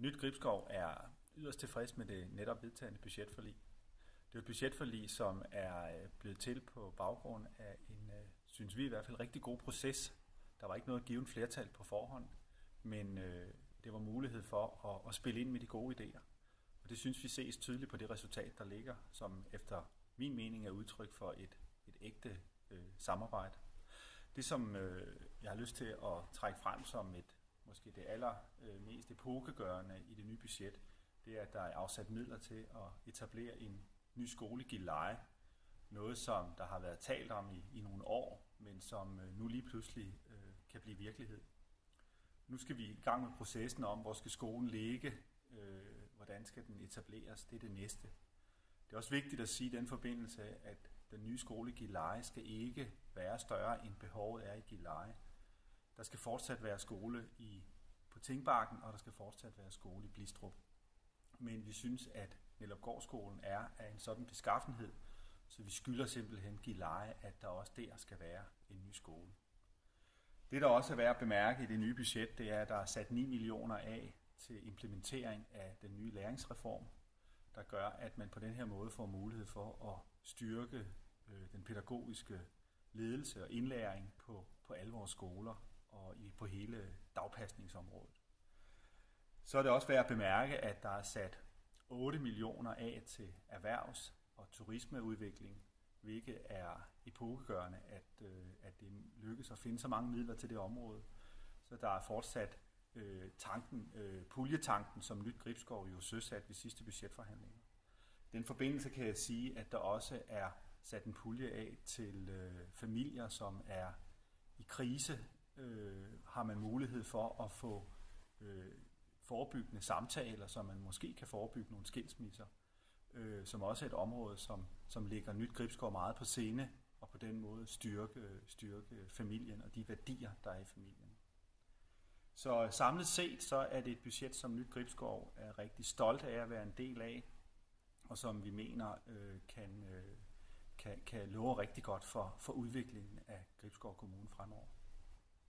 Nyt Gribskov er yderst tilfreds med det netop vedtagne budgetforlig. Det er et budgetforlig, som er blevet til på baggrund af en, synes vi i hvert fald, rigtig god proces. Der var ikke noget givet flertal på forhånd, men det var mulighed for at spille ind med de gode idéer. Og det synes vi ses tydeligt på det resultat, der ligger, som efter min mening er udtryk for et ægte samarbejde. Det, som jeg har lyst til at trække frem som måske det allermest epokegørende i det nye budget, det er, at der er afsat midler til at etablere en ny skole i Gilleleje. Noget, som der har været talt om i nogle år, men som nu lige pludselig kan blive virkelighed. Nu skal vi i gang med processen om, hvor skal skolen ligge, hvordan skal den etableres, det er det næste. Det er også vigtigt at sige i den forbindelse, at den nye skole i Gilleleje skal ikke være større, end behovet er i Gilleleje. Der skal fortsat være skole på Tingbakken, og der skal fortsat være skole i Blistrup. Men vi synes, at Nellupgårdskolen er af en sådan beskaffenhed, så vi skylder simpelthen Gilleleje, at der også der skal være en ny skole. Det, der også er værd at bemærke i det nye budget, det er, at der er sat 9 millioner af til implementering af den nye læringsreform, der gør, at man på den her måde får mulighed for at styrke den pædagogiske ledelse og indlæring på alle vores skoler og på hele dagpasningsområdet. Så er det også værd at bemærke, at der er sat 8 millioner af til erhvervs- og turismeudvikling, hvilket er epokegørende, at det lykkes at finde så mange midler til det område. Så der er fortsat puljetanken, som Nyt Gribskov jo søsat ved sidste budgetforhandlinger. I den forbindelse kan jeg sige, at der også er sat en pulje af til familier, som er i krise. Har man mulighed for at få forebyggende samtaler, så man måske kan forebygge nogle skilsmisser, som også er et område, som ligger Nyt Gribskov meget på scene, og på den måde styrke familien og de værdier, der er i familien. Så samlet set, så er det et budget, som Nyt Gribskov er rigtig stolt af at være en del af, og som vi mener kan love rigtig godt for udviklingen af Gribskov Kommune fremover.